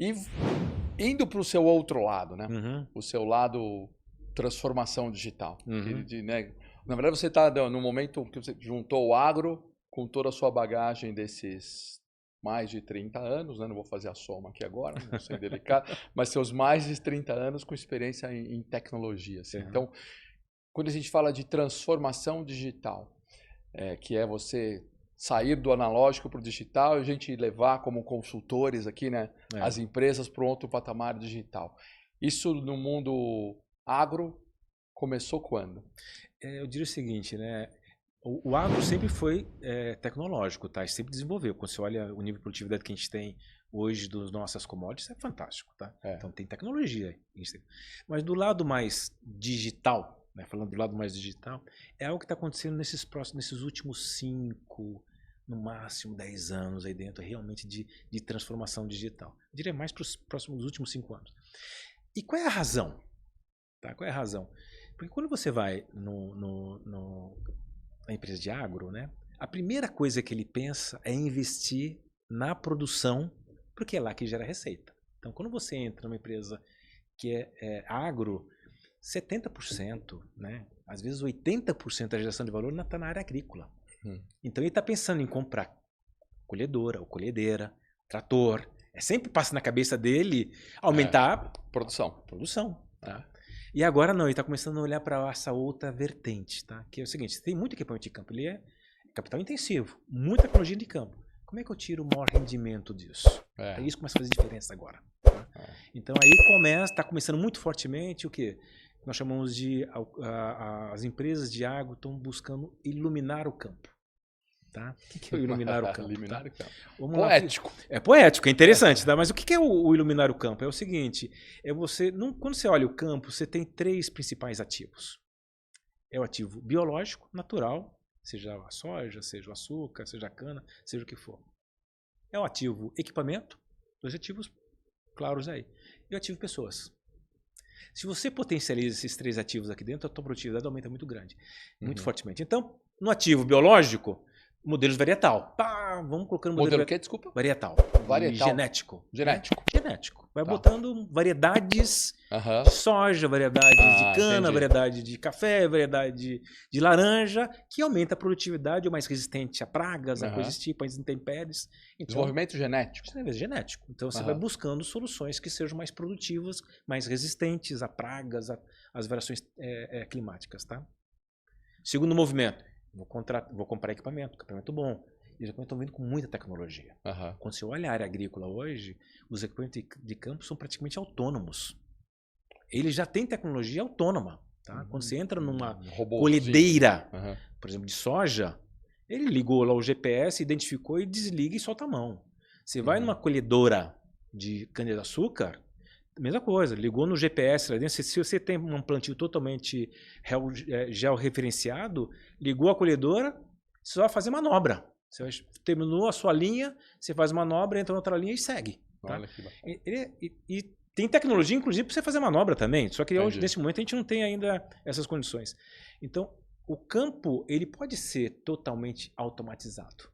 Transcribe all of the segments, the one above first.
E indo para o seu outro lado, né? Uhum. O seu lado transformação digital. Uhum. Né? Na verdade, você está no momento que você juntou o agro com toda a sua bagagem desses mais de 30 anos, né? Não vou fazer a soma aqui agora, não vou ser delicado, mas seus mais de 30 anos com experiência em tecnologia. Assim. Uhum. Então, quando a gente fala de transformação digital, que é você sair do analógico para o digital e a gente levar como consultores aqui, né, as empresas para um outro patamar digital. Isso no mundo agro começou quando? Eu diria o seguinte, né? O agro sempre foi tecnológico, tá? Sempre desenvolveu. Quando você olha o nível de produtividade que a gente tem hoje das nossas commodities, é fantástico, tá? Então tem tecnologia. Mas do lado mais digital, né? Falando do lado mais digital, é algo que está acontecendo nesses últimos 5, no máximo 10 anos aí dentro, realmente de transformação digital. Eu diria mais para os últimos 5 anos. E qual é a razão? Tá? Qual é a razão? Porque quando você vai na empresa de agro, né, a primeira coisa que ele pensa é investir na produção, porque é lá que gera receita. Então, quando você entra numa empresa que é agro, 70%, né, às vezes 80% da geração de valor está na área agrícola. Então, ele está pensando em comprar colhedora ou colhedeira, trator. Sempre passa na cabeça dele aumentar a produção. Tá? E agora não, ele está começando a olhar para essa outra vertente, tá? Que é o seguinte, tem muito equipamento de campo, ele é capital intensivo, muita tecnologia de campo. Como é que eu tiro o maior rendimento disso? Aí isso começa a fazer diferença agora. Tá? Então aí está começando muito fortemente o que nós chamamos de as empresas de agro estão buscando iluminar o campo. Tá? O que é o iluminar o campo? Iluminar tá? o campo. Poético. É poético, é interessante. Tá? Mas o que é o iluminar o campo? É o seguinte, quando você olha o campo, você tem 3 principais ativos. É o ativo biológico, natural, seja a soja, seja o açúcar, seja a cana, seja o que for. É o ativo equipamento, 2 ativos claros aí. E o ativo pessoas. Se você potencializa esses 3 ativos aqui dentro, a tua produtividade aumenta muito grande, muito fortemente. Então, no ativo biológico, modelos varietal. Vamos colocando modelo o quê? Desculpa. Varietal. Genético. Genético. Vai botando variedades de soja, variedades de cana, variedade de café, variedade de laranja, que aumenta a produtividade, ou mais resistente a pragas, a coisas tipo, as intempéries. Então, desenvolvimento genético. Genético. Então você vai buscando soluções que sejam mais produtivas, mais resistentes a pragas, às variações climáticas. Tá? Segundo movimento. Vou comprar equipamento bom. E os equipamentos estão vindo com muita tecnologia. Quando você olha a área agrícola hoje, os equipamentos de campo são praticamente autônomos. Ele já tem tecnologia autônoma. Tá? Quando você entra numa colhedeira, por exemplo, de soja, ele ligou lá o GPS, identificou e desliga e solta a mão. Você vai numa colhedora de cana-de-açúcar, mesma coisa, ligou no GPS lá dentro. Se você tem um plantio totalmente georreferenciado, ligou a colhedora, você vai fazer manobra. Você terminou a sua linha, você faz manobra, entra na outra linha e segue. Tá? Olha que bacana. E tem tecnologia, inclusive, para você fazer manobra também. Só que hoje, nesse momento, a gente não tem ainda essas condições. Então, o campo ele pode ser totalmente automatizado.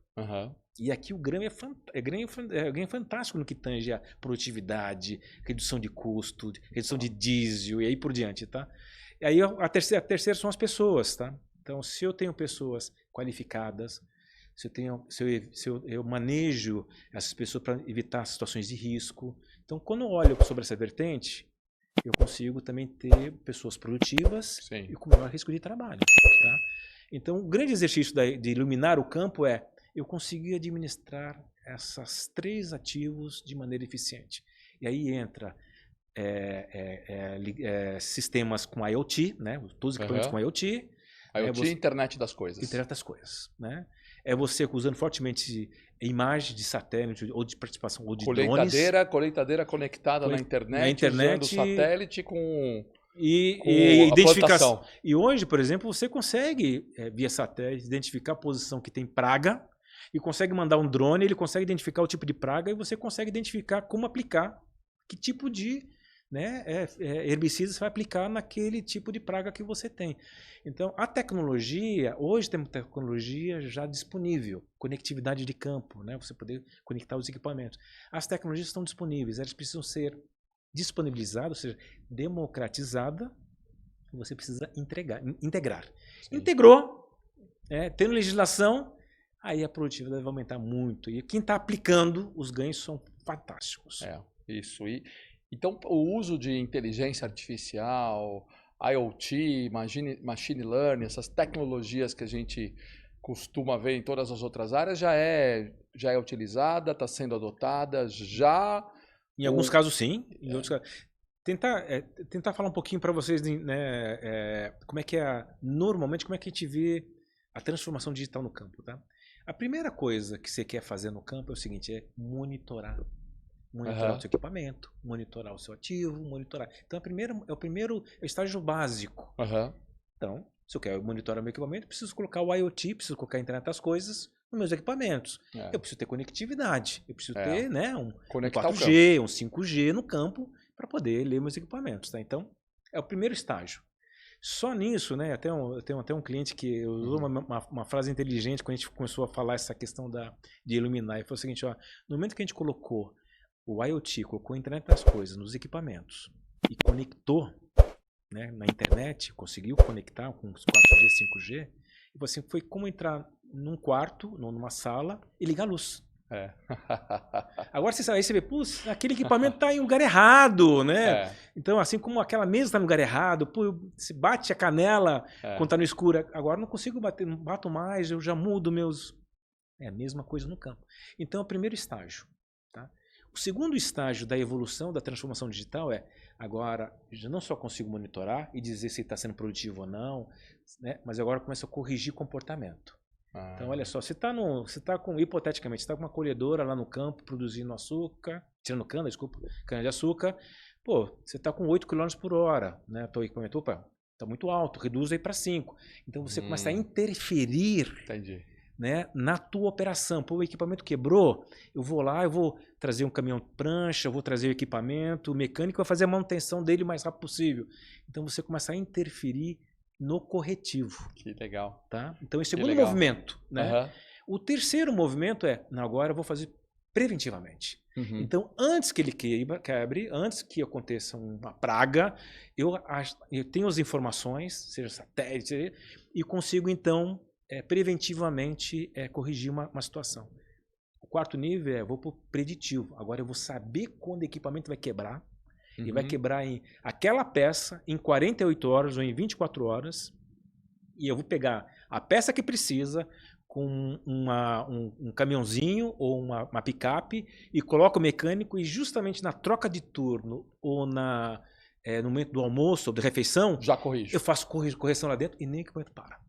E aqui o ganho é fantástico no que tange a produtividade, redução de custo, redução de diesel e aí por diante, tá? E aí a terceira são as pessoas, tá? Então, se eu tenho pessoas qualificadas, se eu manejo essas pessoas para evitar situações de risco. Então, quando eu olho sobre essa vertente, eu consigo também ter pessoas produtivas e com menor risco de trabalho, tá? Então, o grande exercício de iluminar o campo é eu conseguir administrar esses 3 ativos de maneira eficiente. E aí entra sistemas com IoT, né? Todos os equipamentos com IoT. IoT, internet das coisas. Internet das coisas, né? É você usando fortemente imagens de satélite ou de participação ou de drones. Colheitadeira conectada na internet, usando satélite com identificação. E hoje, por exemplo, você consegue, via satélite, identificar a posição que tem praga e consegue mandar um drone, ele consegue identificar o tipo de praga e você consegue identificar como aplicar, que tipo de né, herbicida você vai aplicar naquele tipo de praga que você tem. Então, a tecnologia, hoje temos tecnologia já disponível, conectividade de campo, né, você poder conectar os equipamentos. As tecnologias estão disponíveis, elas precisam ser disponibilizadas, ou seja, democratizadas, você precisa integrar. Sim. Integrou, tendo legislação, aí a produtividade vai aumentar muito. E quem está aplicando, os ganhos são fantásticos. Isso. Então, o uso de inteligência artificial, IoT, machine learning, essas tecnologias que a gente costuma ver em todas as outras áreas, já é utilizada, está sendo adotada, já... Em alguns casos, sim. Em outros casos... Tentar falar um pouquinho para vocês, né, como é que normalmente, como é que a gente vê a transformação digital no campo, tá? A primeira coisa que você quer fazer no campo é o seguinte, é monitorar. Monitorar o seu equipamento, monitorar o seu ativo, monitorar. Então, é o primeiro estágio básico. Então, se eu quero monitorar meu equipamento, preciso colocar o IoT, preciso colocar a internet das coisas nos meus equipamentos. Eu preciso ter conectividade, eu preciso ter, né, um 4G, um 5G no campo para poder ler meus equipamentos. Tá? Então, é o primeiro estágio. Só nisso, né, eu tenho até um cliente que usou uma frase inteligente quando a gente começou a falar essa questão de iluminar. Ele falou o seguinte, ó, no momento que a gente colocou o IoT, colocou a internet das coisas nos equipamentos e conectou, né, na internet, conseguiu conectar com os 4G, 5G, e assim, foi como entrar num quarto, numa sala e ligar a luz. Agora aí você vê, putz, aquele equipamento está em lugar errado, né? Então, assim como aquela mesa está no lugar errado, se bate a canela quando está no escuro, agora não consigo bater, não bato mais, eu já mudo meus... É a mesma coisa no campo. Então, é o primeiro estágio. Tá? O segundo estágio da evolução, da transformação digital agora, eu não só consigo monitorar e dizer se está sendo produtivo ou não, né? Mas agora eu começo a corrigir comportamento. Então, olha só, você está com, hipoteticamente, você está com uma colhedora lá no campo produzindo açúcar, tirando cana de açúcar, você está com 8 km por hora, né? Teu equipamento, está muito alto, reduz aí para 5. Então, você começa a interferir né, na tua operação. O equipamento quebrou, eu vou lá, eu vou trazer um caminhão prancha, eu vou trazer o equipamento, o mecânico vai fazer a manutenção dele o mais rápido possível. Então, você começa a interferir no corretivo. Que legal. Tá? Então, esse segundo movimento. Né? O terceiro movimento agora eu vou fazer preventivamente. Então, antes que ele quebre, antes que aconteça uma praga, eu tenho as informações, seja satélite, e consigo, então, preventivamente corrigir uma situação. O quarto nível eu vou para o preditivo. Agora eu vou saber quando o equipamento vai quebrar. E vai quebrar aquela peça em 48 horas ou em 24 horas. E eu vou pegar a peça que precisa com um caminhãozinho ou uma picape e coloco o mecânico e justamente na troca de turno ou no momento do almoço ou da refeição, já corrijo. Eu faço correção lá dentro e nem o equipamento para.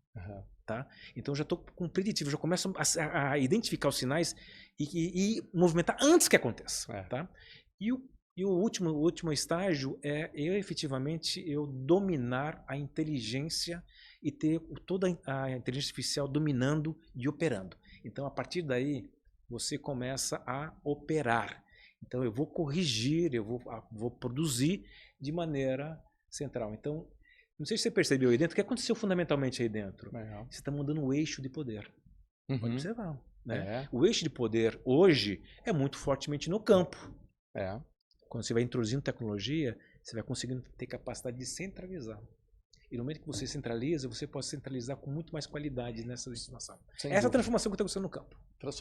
Tá? Então já estou com o preditivo, já começo a identificar os sinais e movimentar antes que aconteça. Tá? E o último estágio efetivamente eu dominar a inteligência e ter toda a inteligência artificial dominando e operando. Então, a partir daí, você começa a operar. Então, eu vou corrigir, eu vou produzir de maneira central. Então, não sei se você percebeu aí dentro, o que aconteceu fundamentalmente aí dentro? Você está mudando o eixo de poder. Pode observar. Né? O eixo de poder hoje é muito fortemente no campo. Quando você vai introduzindo tecnologia, você vai conseguindo ter capacidade de centralizar. E no momento que você centraliza, você pode centralizar com muito mais qualidade nessa situação. Essa transformação que está acontecendo no campo.